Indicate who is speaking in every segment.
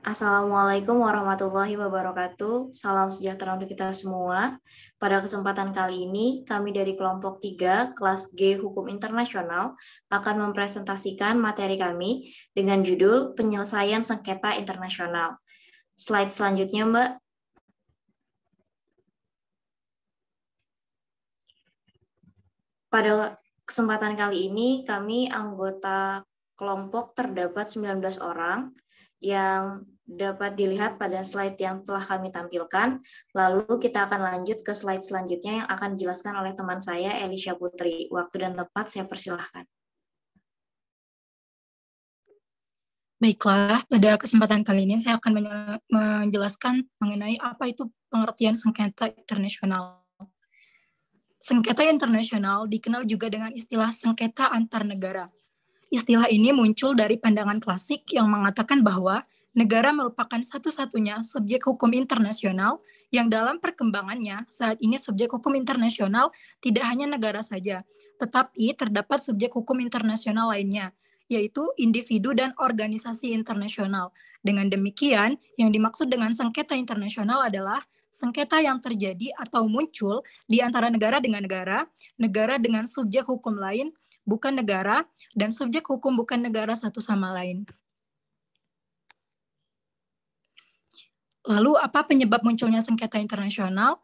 Speaker 1: Assalamualaikum warahmatullahi wabarakatuh. Salam sejahtera untuk kita semua. Pada kesempatan kali ini, kami dari kelompok 3, kelas G Hukum Internasional, akan mempresentasikan materi kami dengan judul Penyelesaian Sengketa Internasional. Slide selanjutnya, Mbak. Pada kesempatan kali ini, kami anggota kelompok terdapat 19 orang yang dapat dilihat pada slide yang telah kami tampilkan. Lalu kita akan lanjut ke slide selanjutnya yang akan dijelaskan oleh teman saya, Elisha Putri. Waktu dan tempat saya persilahkan.
Speaker 2: Baiklah, pada kesempatan kali ini saya akan menjelaskan mengenai apa itu pengertian sengketa internasional. Sengketa internasional dikenal juga dengan istilah sengketa antar negara. Istilah ini muncul dari pandangan klasik yang mengatakan bahwa negara merupakan satu-satunya subjek hukum internasional yang dalam perkembangannya saat ini subjek hukum internasional tidak hanya negara saja, tetapi terdapat subjek hukum internasional lainnya, yaitu individu dan organisasi internasional. Dengan demikian, yang dimaksud dengan sengketa internasional adalah sengketa yang terjadi atau muncul di antara negara dengan negara, negara dengan subjek hukum lain, bukan negara, dan subjek hukum bukan negara satu sama lain. Lalu apa penyebab munculnya sengketa internasional?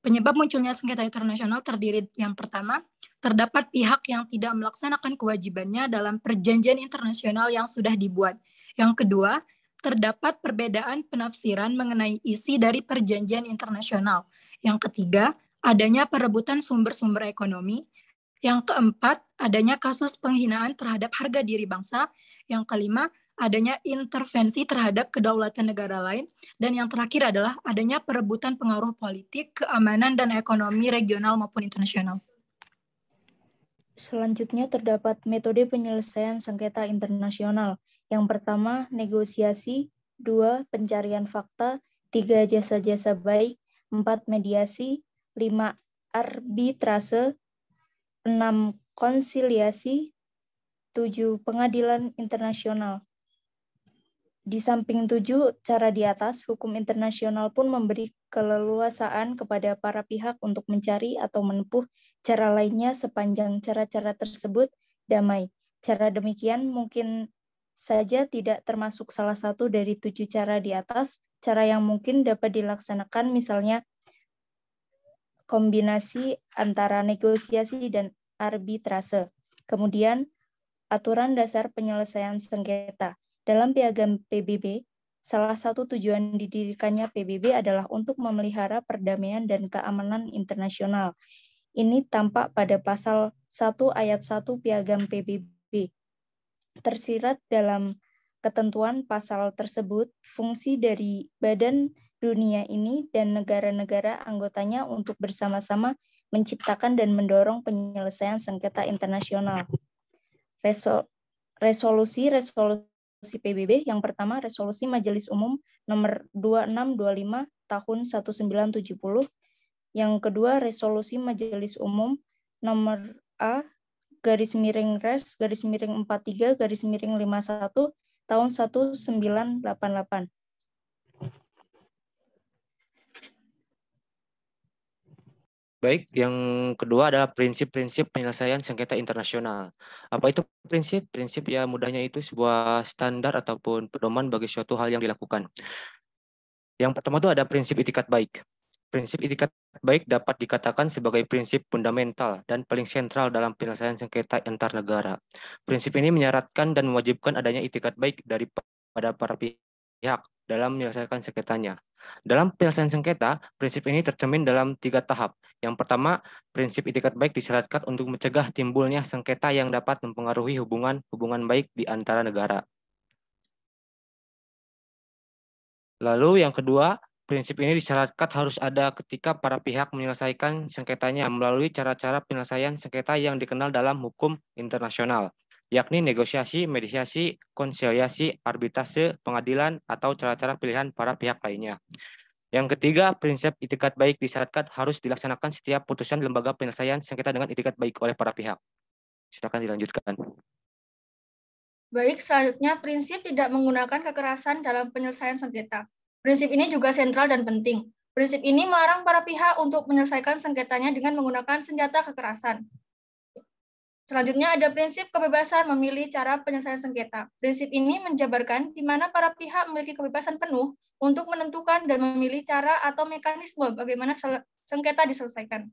Speaker 2: Penyebab munculnya sengketa internasional terdiri yang pertama, terdapat pihak yang tidak melaksanakan kewajibannya dalam perjanjian internasional yang sudah dibuat. Yang kedua, terdapat perbedaan penafsiran mengenai isi dari perjanjian internasional. Yang ketiga, adanya perebutan sumber-sumber ekonomi. Yang keempat, adanya kasus penghinaan terhadap harga diri bangsa. Yang kelima, adanya intervensi terhadap kedaulatan negara lain. Dan yang terakhir adalah adanya perebutan pengaruh politik, keamanan, dan ekonomi regional maupun internasional.
Speaker 3: Selanjutnya terdapat metode penyelesaian sengketa internasional. Yang pertama, negosiasi. 2, pencarian fakta. 3, jasa-jasa baik. 4, mediasi. 5, arbitrase. 6, konsiliasi. 7, pengadilan internasional. Di samping 7 cara di atas, hukum internasional pun memberi keleluasaan kepada para pihak untuk mencari atau menempuh cara lainnya sepanjang cara-cara tersebut damai. Cara demikian mungkin saja tidak termasuk salah satu dari 7 cara di atas. Cara yang mungkin dapat dilaksanakan misalnya kombinasi antara negosiasi dan arbitrase. Kemudian, aturan dasar penyelesaian sengketa. Dalam piagam PBB, salah satu tujuan didirikannya PBB adalah untuk memelihara perdamaian dan keamanan internasional. Ini tampak pada pasal 1 ayat 1 piagam PBB. Tersirat dalam ketentuan pasal tersebut, fungsi dari Badan Dunia ini dan negara-negara anggotanya untuk bersama-sama menciptakan dan mendorong penyelesaian sengketa internasional. Resolusi PBB yang pertama, Resolusi Majelis Umum nomor 2625 tahun 1970. Yang kedua, Resolusi Majelis Umum nomor A /RES/43/51 tahun 1988.
Speaker 4: Baik, yang kedua adalah prinsip-prinsip penyelesaian sengketa internasional. Apa itu prinsip? Prinsip ya mudahnya itu sebuah standar ataupun pedoman bagi suatu hal yang dilakukan. Yang pertama itu ada prinsip itikat baik. Prinsip itikat baik dapat dikatakan sebagai prinsip fundamental dan paling sentral dalam penyelesaian sengketa antar negara. Prinsip ini menyaratkan dan mewajibkan adanya itikat baik daripada para pihak dalam menyelesaikan sengketanya. Dalam penyelesaian sengketa, prinsip ini tercermin dalam 3 tahap. Yang pertama, prinsip itikat baik disyaratkan untuk mencegah timbulnya sengketa yang dapat mempengaruhi hubungan baik di antara negara. Lalu yang kedua, prinsip ini disyaratkan harus ada ketika para pihak menyelesaikan sengketanya melalui cara-cara penyelesaian sengketa yang dikenal dalam hukum internasional, yakni negosiasi, mediasi, konsiliasi, arbitrase, pengadilan, atau cara-cara pilihan para pihak lainnya. Yang ketiga, prinsip itikat baik disyaratkan harus dilaksanakan setiap putusan lembaga penyelesaian sengketa dengan itikat baik oleh para pihak. Silakan dilanjutkan.
Speaker 5: Baik, selanjutnya prinsip tidak menggunakan kekerasan dalam penyelesaian sengketa. Prinsip ini juga sentral dan penting. Prinsip ini melarang para pihak untuk menyelesaikan sengketanya dengan menggunakan senjata kekerasan. Selanjutnya ada prinsip kebebasan memilih cara penyelesaian sengketa. Prinsip ini menjabarkan di mana para pihak memiliki kebebasan penuh untuk menentukan dan memilih cara atau mekanisme bagaimana sengketa diselesaikan.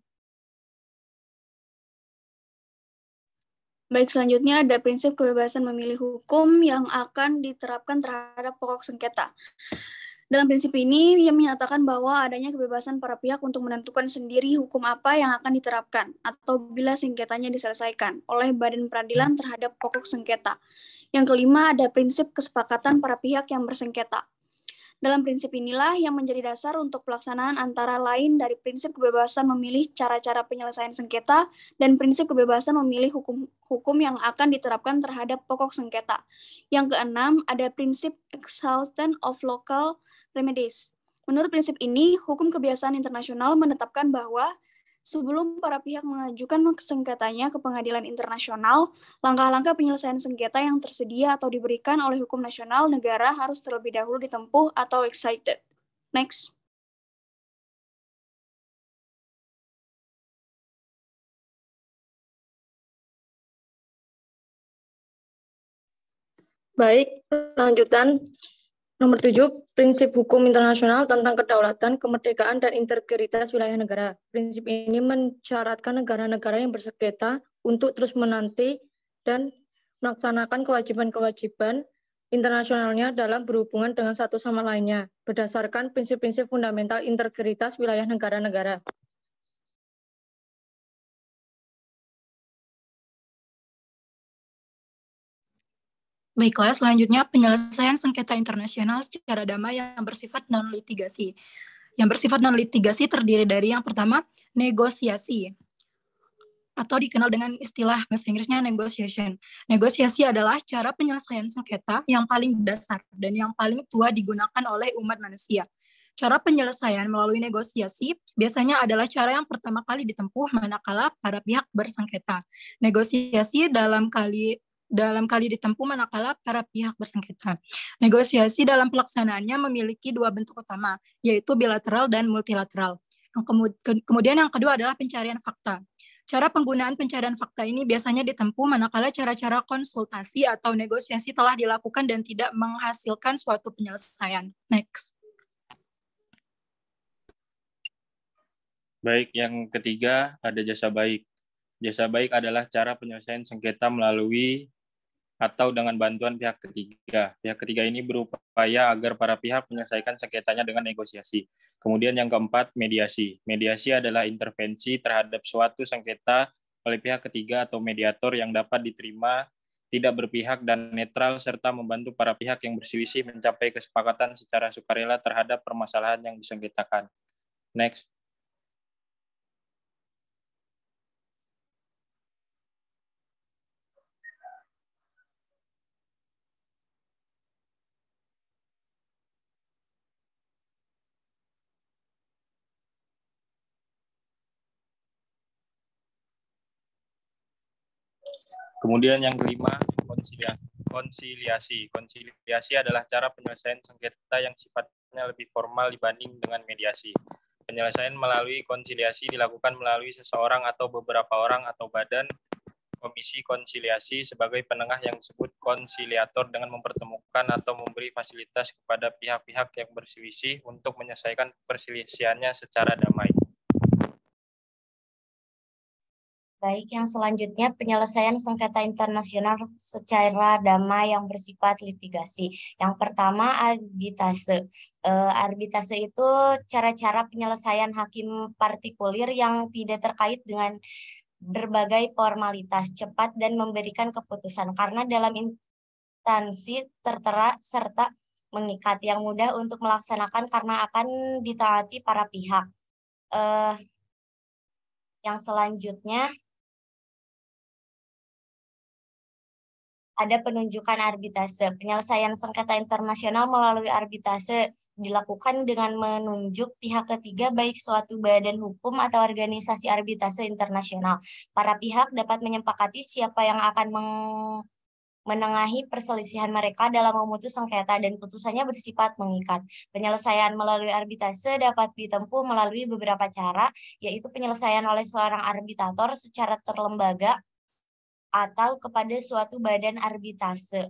Speaker 6: Baik, selanjutnya ada prinsip kebebasan memilih hukum yang akan diterapkan terhadap pokok sengketa. Dalam prinsip ini, ia menyatakan bahwa adanya kebebasan para pihak untuk menentukan sendiri hukum apa yang akan diterapkan atau bila sengketanya diselesaikan oleh badan peradilan terhadap pokok sengketa. Yang kelima, ada prinsip kesepakatan para pihak yang bersengketa. Dalam prinsip inilah yang menjadi dasar untuk pelaksanaan antara lain dari prinsip kebebasan memilih cara-cara penyelesaian sengketa dan prinsip kebebasan memilih hukum yang akan diterapkan terhadap pokok sengketa. Yang keenam, ada prinsip exhaustion of local remedies. Menurut prinsip ini, hukum kebiasaan internasional menetapkan bahwa sebelum para pihak mengajukan sengketanya ke pengadilan internasional, langkah-langkah penyelesaian sengketa yang tersedia atau diberikan oleh hukum nasional negara harus terlebih dahulu ditempuh atau excited. Next.
Speaker 7: Baik, lanjutan. Nomor 7, prinsip hukum internasional tentang kedaulatan, kemerdekaan, dan integritas wilayah negara. Prinsip ini mensyaratkan negara-negara yang bersengketa untuk terus menanti dan melaksanakan kewajiban-kewajiban internasionalnya dalam berhubungan dengan satu sama lainnya, berdasarkan prinsip-prinsip fundamental integritas wilayah negara-negara.
Speaker 2: Baiklah, selanjutnya penyelesaian sengketa internasional secara damai yang bersifat non-litigasi. Yang bersifat non-litigasi terdiri dari yang pertama, negosiasi, atau dikenal dengan istilah bahasa Inggrisnya negotiation. Negosiasi adalah cara penyelesaian sengketa yang paling dasar dan yang paling tua digunakan oleh umat manusia. Cara penyelesaian melalui negosiasi biasanya adalah cara yang pertama kali ditempuh manakala para pihak bersengketa. Negosiasi dalam kali ditempuh manakala para pihak bersengketa. Negosiasi dalam pelaksanaannya memiliki dua bentuk utama, yaitu bilateral dan multilateral. Kemudian yang kedua adalah pencarian fakta. Cara penggunaan pencarian fakta ini biasanya ditempuh manakala cara-cara konsultasi atau negosiasi telah dilakukan dan tidak menghasilkan suatu penyelesaian. Next.
Speaker 8: Baik, yang ketiga ada jasa baik. Jasa baik adalah cara penyelesaian sengketa melalui atau dengan bantuan pihak ketiga. Pihak ketiga ini berupaya agar para pihak menyelesaikan sengketanya dengan negosiasi. Kemudian yang keempat, mediasi. Mediasi adalah intervensi terhadap suatu sengketa oleh pihak ketiga atau mediator yang dapat diterima, tidak berpihak dan netral, serta membantu para pihak yang berselisih mencapai kesepakatan secara sukarela terhadap permasalahan yang disengketakan. Next. Kemudian yang kelima, konsiliasi. Konsiliasi adalah cara penyelesaian sengketa yang sifatnya lebih formal dibanding dengan mediasi. Penyelesaian melalui konsiliasi dilakukan melalui seseorang atau beberapa orang atau badan komisi konsiliasi sebagai penengah yang disebut konsiliator dengan mempertemukan atau memberi fasilitas kepada pihak-pihak yang berselisih untuk menyelesaikan perselisihannya secara damai.
Speaker 1: Baik, yang selanjutnya penyelesaian sengketa internasional secara damai yang bersifat litigasi. Yang pertama, arbitase. Arbitase itu cara-cara penyelesaian hakim partikulir yang tidak terkait dengan berbagai formalitas, cepat dan memberikan keputusan karena dalam instansi tertera serta mengikat yang mudah untuk melaksanakan karena akan ditaati para pihak. Yang selanjutnya ada penunjukan arbitase. Penyelesaian sengketa internasional melalui arbitase dilakukan dengan menunjuk pihak ketiga baik suatu badan hukum atau organisasi arbitase internasional. Para pihak dapat menyepakati siapa yang akan
Speaker 9: menengahi perselisihan mereka dalam memutus sengketa dan putusannya bersifat mengikat. Penyelesaian melalui arbitrase dapat ditempuh melalui beberapa cara, yaitu penyelesaian oleh seorang arbitrator secara terlembaga atau kepada suatu badan arbitrase.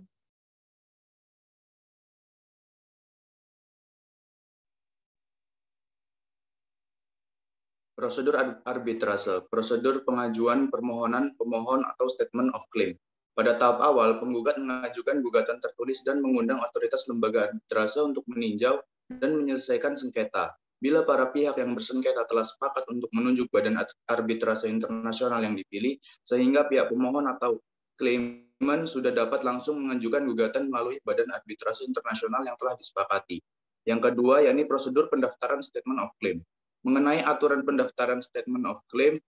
Speaker 10: Prosedur arbitrase, prosedur pengajuan permohonan pemohon atau statement of claim. Pada tahap awal, penggugat mengajukan gugatan tertulis dan mengundang otoritas lembaga arbitrase untuk meninjau dan menyelesaikan sengketa. Bila para pihak yang bersengketa telah sepakat untuk menunjuk badan arbitrase internasional yang dipilih, sehingga pihak pemohon atau klaiman sudah dapat langsung mengajukan gugatan melalui badan arbitrase internasional yang telah disepakati. Yang kedua, yakni prosedur pendaftaran statement of claim. Mengenai aturan pendaftaran statement of claim,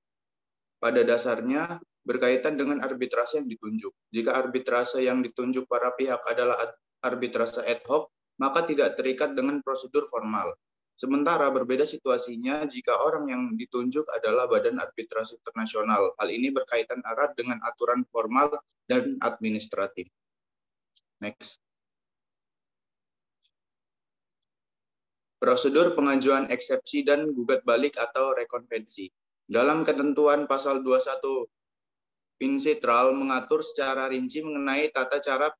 Speaker 10: pada dasarnya berkaitan dengan arbitrase yang ditunjuk. Jika arbitrase yang ditunjuk para pihak adalah arbitrase ad hoc, maka tidak terikat dengan prosedur formal. Sementara berbeda situasinya jika orang yang ditunjuk adalah badan arbitrase internasional. Hal ini berkaitan erat dengan aturan formal dan administratif. Next. Prosedur pengajuan eksepsi dan gugat balik atau rekonvensi. Dalam ketentuan pasal 21 Pinsitral mengatur secara rinci mengenai tata cara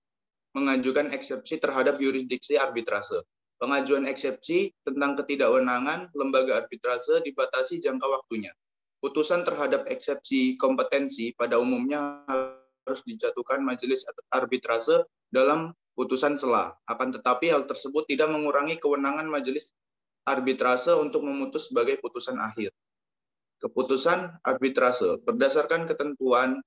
Speaker 10: mengajukan eksepsi terhadap yurisdiksi arbitrase. Pengajuan eksepsi tentang ketidakwenangan lembaga arbitrase dibatasi jangka waktunya. Putusan terhadap eksepsi kompetensi pada umumnya harus dijatuhkan majelis arbitrase dalam putusan sela. Akan tetapi hal tersebut tidak mengurangi kewenangan majelis arbitrase untuk memutus sebagai putusan akhir. Keputusan arbitrase berdasarkan ketentuan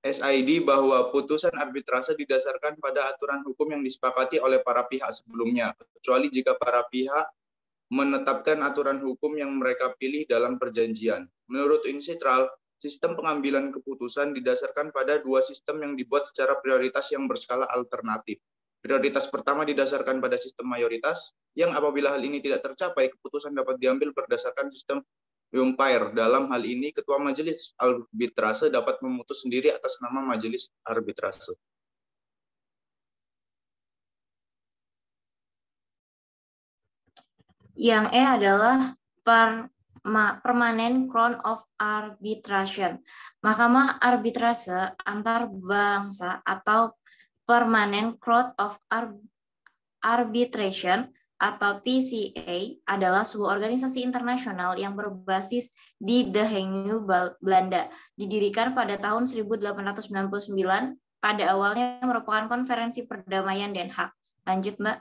Speaker 10: SID bahwa putusan arbitrase didasarkan pada aturan hukum yang disepakati oleh para pihak sebelumnya, kecuali jika para pihak menetapkan aturan hukum yang mereka pilih dalam perjanjian. Menurut Pinsitral, sistem pengambilan keputusan didasarkan pada dua sistem yang dibuat secara prioritas yang berskala alternatif. Prioritas pertama didasarkan pada sistem mayoritas, yang apabila hal ini tidak tercapai, keputusan dapat diambil berdasarkan sistem umpire. Dalam hal ini, ketua majelis arbitrase dapat memutus sendiri atas nama majelis arbitrase.
Speaker 1: Yang E adalah Permanent Crown of Arbitration. Mahkamah arbitrase antar bangsa atau Permanent Court of Arbitration atau PCA adalah sebuah organisasi internasional yang berbasis di The Hague, Belanda. Didirikan pada tahun 1899, pada awalnya merupakan konferensi perdamaian Den Haag. Lanjut, Mbak.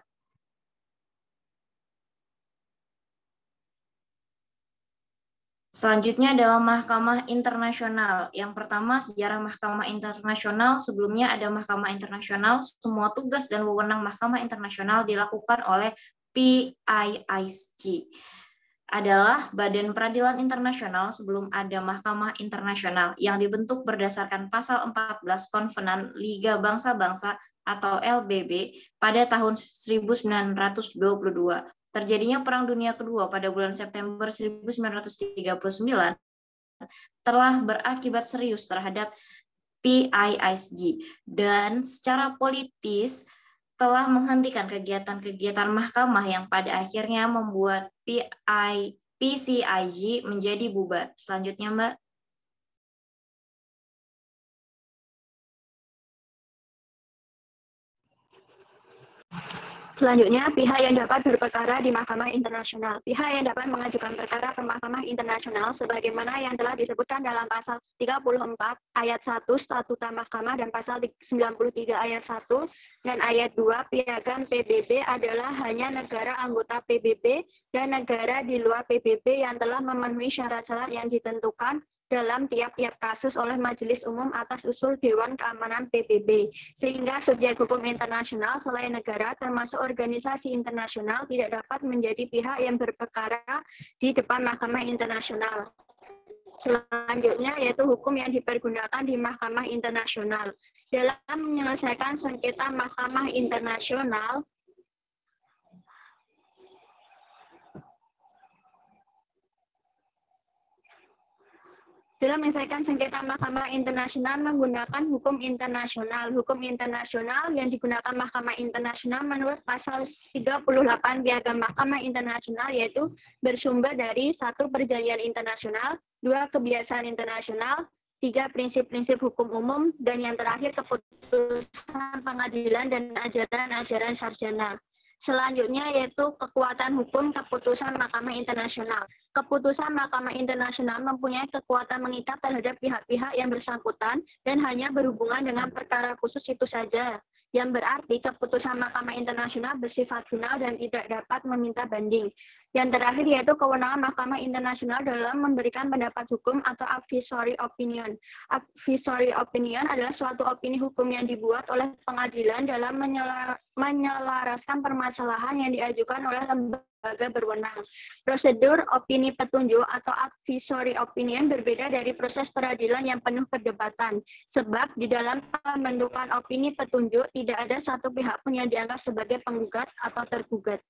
Speaker 1: Selanjutnya adalah Mahkamah Internasional. Yang pertama, sejarah Mahkamah Internasional. Sebelumnya ada Mahkamah Internasional. Semua tugas dan wewenang Mahkamah Internasional dilakukan oleh PIIG. Adalah Badan Peradilan Internasional sebelum ada Mahkamah Internasional yang dibentuk berdasarkan pasal 14 Konvenan Liga Bangsa-Bangsa atau LBB pada tahun 1922. Terjadinya Perang Dunia Kedua pada bulan September 1939 telah berakibat serius terhadap PIIG dan secara politis telah menghentikan kegiatan-kegiatan mahkamah yang pada akhirnya membuat PCIG menjadi bubar. Selanjutnya, Mbak.
Speaker 11: Selanjutnya, pihak yang dapat berperkara di Mahkamah Internasional. Pihak yang dapat mengajukan perkara ke Mahkamah Internasional sebagaimana yang telah disebutkan dalam pasal 34 ayat 1 Statuta Mahkamah dan pasal 93 ayat 1 dan ayat 2 Piagam PBB adalah hanya negara anggota PBB dan negara di luar PBB yang telah memenuhi syarat-syarat yang ditentukan dalam tiap-tiap kasus oleh Majelis Umum atas usul Dewan Keamanan PBB, sehingga subjek hukum internasional selain negara termasuk organisasi internasional tidak dapat menjadi pihak yang berperkara di depan Mahkamah Internasional. Selanjutnya yaitu hukum yang dipergunakan di Mahkamah Internasional. Dalam menyelesaikan sengketa Mahkamah Internasional, dalam menyelesaikan sengketa Mahkamah Internasional menggunakan hukum internasional. Hukum internasional yang digunakan Mahkamah Internasional menurut pasal 38 Piagam Mahkamah Internasional yaitu bersumber dari 1. Perjanjian internasional, 2. Kebiasaan internasional, 3. Prinsip-prinsip hukum umum, dan yang terakhir keputusan pengadilan dan ajaran-ajaran sarjana. Selanjutnya yaitu kekuatan hukum keputusan Mahkamah Internasional. Keputusan Mahkamah Internasional mempunyai kekuatan mengikat terhadap pihak-pihak yang bersangkutan dan hanya berhubungan dengan perkara khusus itu saja. Yang berarti keputusan Mahkamah Internasional bersifat final dan tidak dapat meminta banding. Yang terakhir yaitu kewenangan Mahkamah Internasional dalam memberikan pendapat hukum atau advisory opinion. Advisory opinion adalah suatu opini hukum yang dibuat oleh pengadilan dalam menyelaraskan permasalahan yang diajukan oleh lembaga berwenang. Prosedur opini petunjuk atau advisory opinion berbeda dari proses peradilan yang penuh perdebatan, sebab di dalam pembentukan opini petunjuk tidak ada satu pihak pun yang dianggap sebagai penggugat atau tergugat.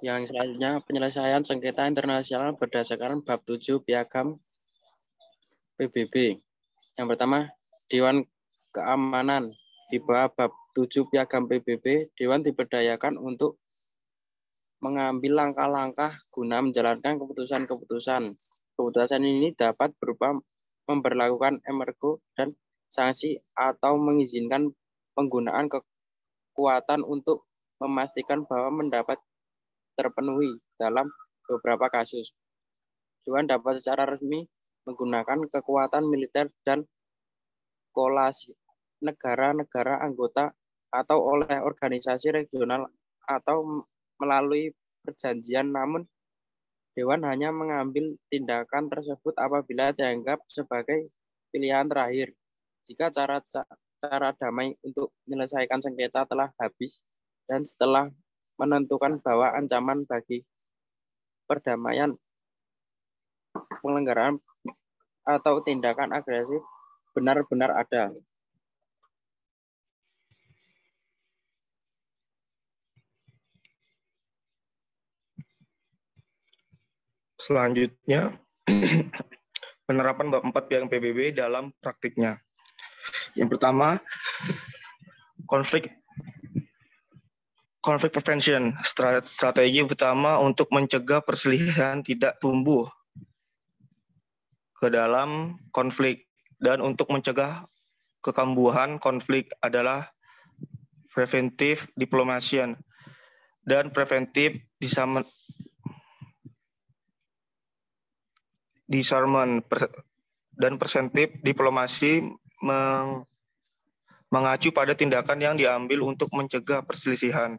Speaker 12: Yang selanjutnya, penyelesaian sengketa internasional berdasarkan bab 7 Piagam PBB. Yang pertama, Dewan Keamanan. Di bawah bab 7 Piagam PBB, Dewan diberdayakan untuk mengambil langkah-langkah guna menjalankan keputusan-keputusan. Keputusan ini dapat berupa memberlakukan embargo dan sanksi atau mengizinkan penggunaan kekuatan untuk memastikan bahwa mendapat terpenuhi dalam beberapa kasus. Dewan dapat secara resmi menggunakan kekuatan militer dan kolasi negara-negara anggota atau oleh organisasi regional atau melalui perjanjian, namun Dewan hanya mengambil tindakan tersebut apabila dianggap sebagai pilihan terakhir. Jika cara damai untuk menyelesaikan sengketa telah habis dan setelah menentukan bahwa ancaman bagi perdamaian, penyelenggaraan atau tindakan agresif benar-benar ada.
Speaker 13: Selanjutnya, penerapan bab 4 Piagam PBB dalam praktiknya. Yang pertama, konflik prevention, strategi utama untuk mencegah perselisihan tidak tumbuh ke dalam konflik, dan untuk mencegah kekambuhan konflik adalah preventive diplomasi dan preventive disarmament, dan preventive diplomasi mengacu pada tindakan yang diambil untuk mencegah perselisihan.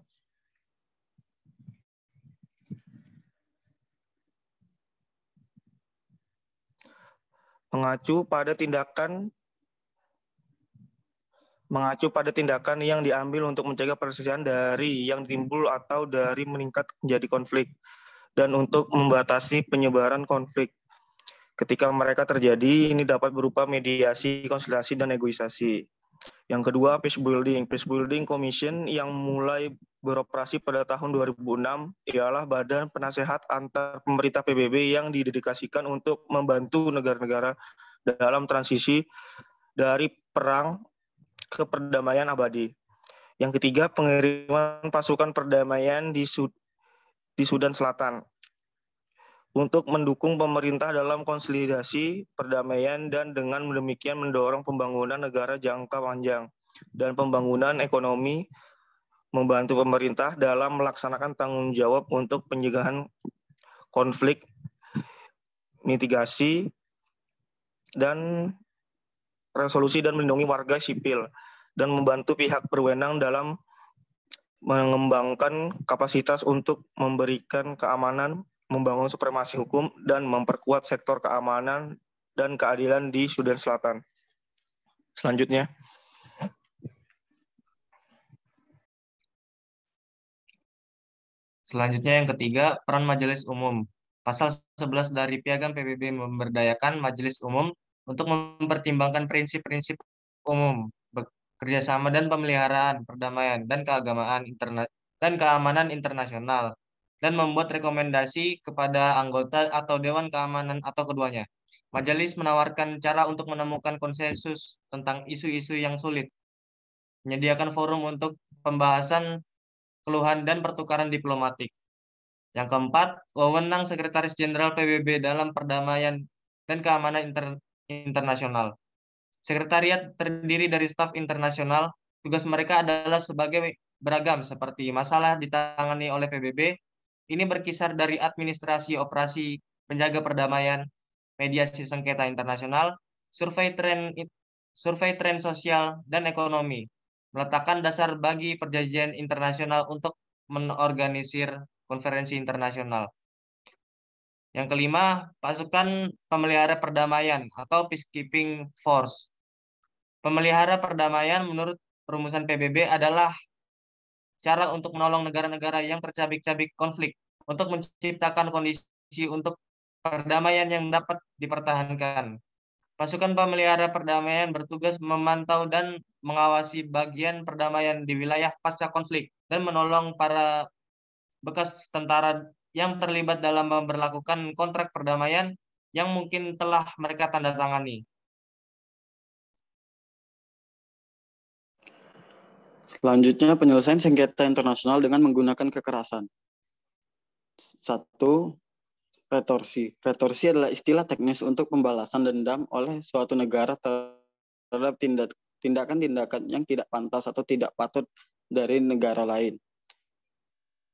Speaker 13: Mengacu pada tindakan yang diambil untuk mencegah perselisihan dari yang timbul atau dari meningkat menjadi konflik, dan untuk membatasi penyebaran konflik. Ketika mereka terjadi, ini dapat berupa mediasi, konsultasi, dan negosiasi. Yang kedua, Peace Building. Peace Building Commission yang mulai beroperasi pada tahun 2006 ialah badan penasehat antar pemerintah PBB yang didedikasikan untuk membantu negara-negara dalam transisi dari perang ke perdamaian abadi. Yang ketiga, pengiriman pasukan perdamaian di Sudan Selatan untuk mendukung pemerintah dalam konsolidasi perdamaian dan dengan demikian mendorong pembangunan negara jangka panjang dan pembangunan ekonomi, membantu pemerintah dalam melaksanakan tanggung jawab untuk pencegahan konflik, mitigasi, dan resolusi, dan melindungi warga sipil, dan membantu pihak berwenang dalam mengembangkan kapasitas untuk memberikan keamanan, membangun supremasi hukum, dan memperkuat sektor keamanan dan keadilan di Sudan Selatan. Selanjutnya.
Speaker 14: Selanjutnya yang ketiga, peran Majelis Umum. Pasal 11 dari Piagam PBB memberdayakan Majelis Umum untuk mempertimbangkan prinsip-prinsip umum, kerjasama dan pemeliharaan, perdamaian, dan keamanan internasional dan membuat rekomendasi kepada anggota atau Dewan Keamanan atau keduanya. Majelis menawarkan cara untuk menemukan konsensus tentang isu-isu yang sulit, menyediakan forum untuk pembahasan keluhan dan pertukaran diplomatik. Yang keempat, wewenang Sekretaris Jenderal PBB dalam perdamaian dan keamanan internasional. Sekretariat terdiri dari staf internasional. Tugas mereka adalah sebagai beragam seperti masalah ditangani oleh PBB. Ini berkisar dari administrasi operasi penjaga perdamaian, mediasi sengketa internasional, survei tren sosial dan ekonomi, meletakkan dasar bagi perjanjian internasional untuk menorganisir konferensi internasional. Yang kelima, pasukan pemelihara perdamaian atau peacekeeping force. Pemelihara perdamaian menurut rumusan PBB adalah cara untuk menolong negara-negara yang tercabik-cabik konflik untuk menciptakan kondisi untuk perdamaian yang dapat dipertahankan. Pasukan pemelihara perdamaian bertugas memantau dan mengawasi bagian perdamaian di wilayah pasca konflik dan menolong para bekas tentara yang terlibat dalam memberlakukan kontrak perdamaian yang mungkin telah mereka tanda tangani.
Speaker 15: Selanjutnya, penyelesaian sengketa internasional dengan menggunakan kekerasan. 1. Retorsi. Retorsi adalah istilah teknis untuk pembalasan dendam oleh suatu negara terhadap tindakan-tindakan yang tidak pantas atau tidak patut dari negara lain.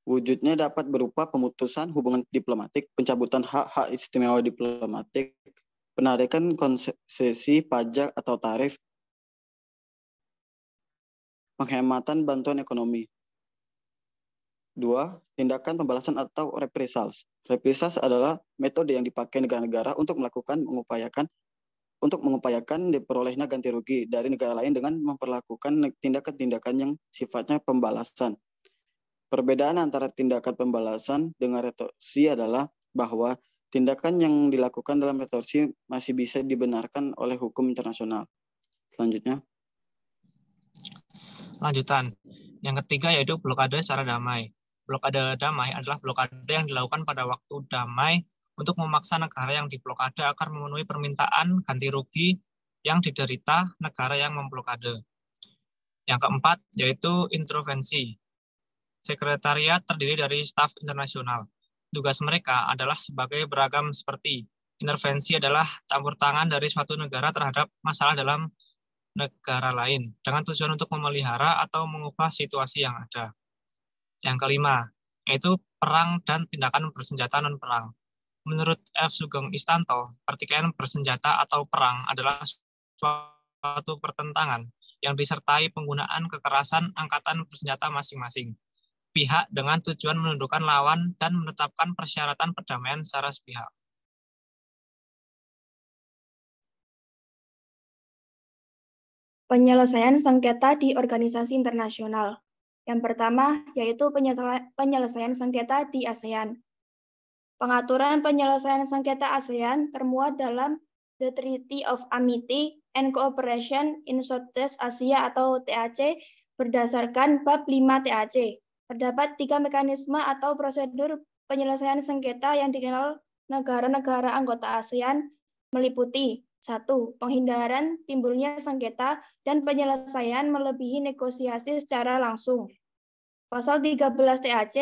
Speaker 15: Wujudnya dapat berupa pemutusan hubungan diplomatik, pencabutan hak-hak istimewa diplomatik, penarikan konsesi pajak atau tarif, penghematan bantuan ekonomi. 2. Tindakan pembalasan atau reprisals. Reprisals adalah metode yang dipakai negara-negara untuk mengupayakan diperolehnya ganti rugi dari negara lain dengan memperlakukan tindakan-tindakan yang sifatnya pembalasan. Perbedaan antara tindakan pembalasan dengan retorsi adalah bahwa tindakan yang dilakukan dalam retorsi masih bisa dibenarkan oleh hukum internasional. Selanjutnya.
Speaker 16: Lanjutan. Yang ketiga yaitu blokade secara damai. Blokade damai adalah blokade yang dilakukan pada waktu damai untuk memaksa negara yang diblokade agar memenuhi permintaan ganti rugi yang diderita negara yang memblokade. Yang keempat yaitu intervensi. Sekretariat terdiri dari staf internasional. Tugas mereka adalah sebagai beragam seperti intervensi adalah campur tangan dari suatu negara terhadap masalah dalam negara lain dengan tujuan untuk memelihara atau mengubah situasi yang ada. Yang kelima, yaitu perang dan tindakan bersenjata non-perang. Menurut F. Sugeng Istanto, pertikaian bersenjata atau perang adalah suatu pertentangan yang disertai penggunaan kekerasan angkatan bersenjata masing-masing pihak dengan tujuan menundukkan lawan dan menetapkan persyaratan perdamaian secara sepihak.
Speaker 6: Penyelesaian sengketa di organisasi internasional. Yang pertama yaitu penyelesaian sengketa di ASEAN. Pengaturan penyelesaian sengketa ASEAN termuat dalam The Treaty of Amity and Cooperation in Southeast Asia atau TAC berdasarkan bab 5 TAC. Terdapat 3 mekanisme atau prosedur penyelesaian sengketa yang dikenal negara-negara anggota ASEAN meliputi 1. Penghindaran timbulnya sengketa dan penyelesaian melebihi negosiasi secara langsung. Pasal 13 TAC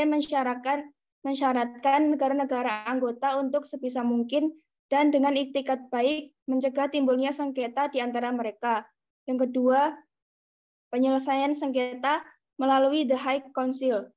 Speaker 6: mensyaratkan negara-negara anggota untuk sebisa mungkin dan dengan iktikat baik mencegah timbulnya sengketa di antara mereka. Yang kedua, penyelesaian sengketa melalui The High Council.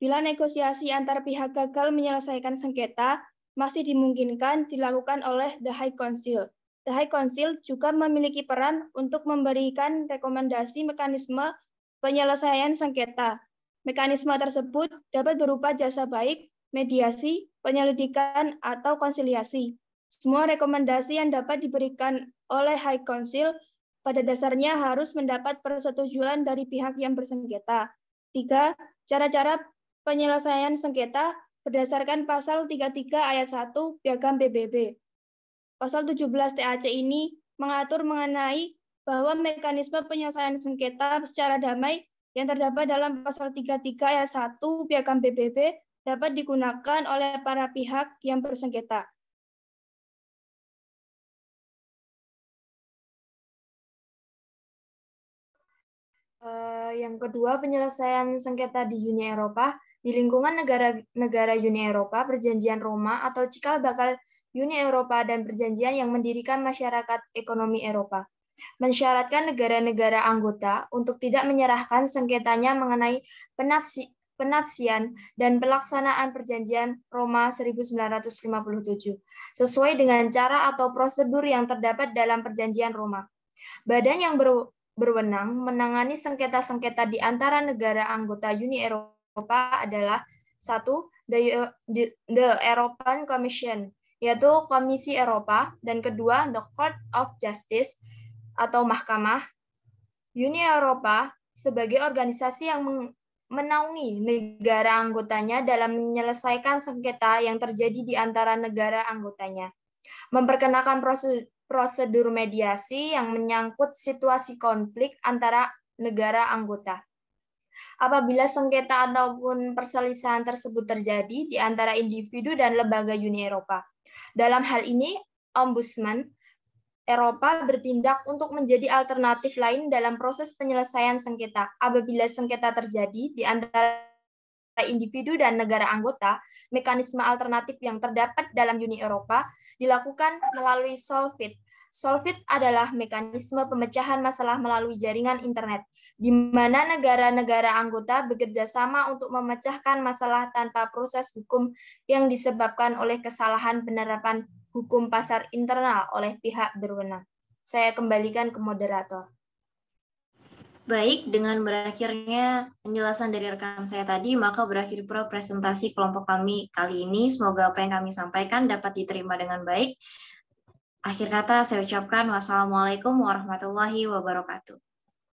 Speaker 6: Bila negosiasi antar pihak gagal menyelesaikan sengketa, masih dimungkinkan dilakukan oleh The High Council. The High Council juga memiliki peran untuk memberikan rekomendasi mekanisme penyelesaian sengketa. Mekanisme tersebut dapat berupa jasa baik, mediasi, penyelidikan, atau konsiliasi. Semua rekomendasi yang dapat diberikan oleh High Council pada dasarnya harus mendapat persetujuan dari pihak yang bersengketa. 3. Cara-cara penyelesaian sengketa berdasarkan pasal 33 ayat 1 Piagam PBB. Pasal 17 TAC ini mengatur mengenai bahwa mekanisme penyelesaian sengketa secara damai yang terdapat dalam pasal 33 ayat 1 Piagam PBB
Speaker 17: dapat digunakan oleh para pihak yang bersengketa.
Speaker 18: Yang kedua, penyelesaian sengketa di Uni Eropa. Di lingkungan negara-negara Uni Eropa, Perjanjian Roma atau cikal bakal Uni Eropa dan perjanjian yang mendirikan Masyarakat Ekonomi Eropa mensyaratkan negara-negara anggota untuk tidak menyerahkan sengketanya mengenai penafsiran dan pelaksanaan Perjanjian Roma 1957 sesuai dengan cara atau prosedur yang terdapat dalam Perjanjian Roma. Badan yang berwenang menangani sengketa-sengketa di antara negara anggota Uni Eropa adalah 1. The European Commission, yaitu Komisi Eropa, dan kedua, the Court of Justice, atau Mahkamah Uni Eropa sebagai organisasi yang menaungi negara anggotanya dalam menyelesaikan sengketa yang terjadi di antara negara anggotanya, memperkenalkan prosedur mediasi yang menyangkut situasi konflik antara negara anggota. Apabila sengketa ataupun perselisihan tersebut terjadi di antara individu dan lembaga Uni Eropa. Dalam hal ini, Ombudsman Eropa bertindak untuk menjadi alternatif lain dalam proses penyelesaian sengketa. Apabila sengketa terjadi di antara individu dan negara anggota, mekanisme alternatif yang terdapat dalam Uni Eropa dilakukan melalui Solvit. Solvit adalah mekanisme pemecahan masalah melalui jaringan internet, di mana negara-negara anggota bekerja sama untuk memecahkan masalah tanpa proses hukum yang disebabkan oleh kesalahan penerapan hukum pasar internal oleh pihak berwenang. Saya kembalikan ke moderator.
Speaker 1: Baik, dengan berakhirnya penjelasan dari rekan saya tadi, maka berakhir pula presentasi kelompok kami kali ini. Semoga apa yang kami sampaikan dapat diterima dengan baik. Akhir kata saya ucapkan wassalamualaikum warahmatullahi wabarakatuh.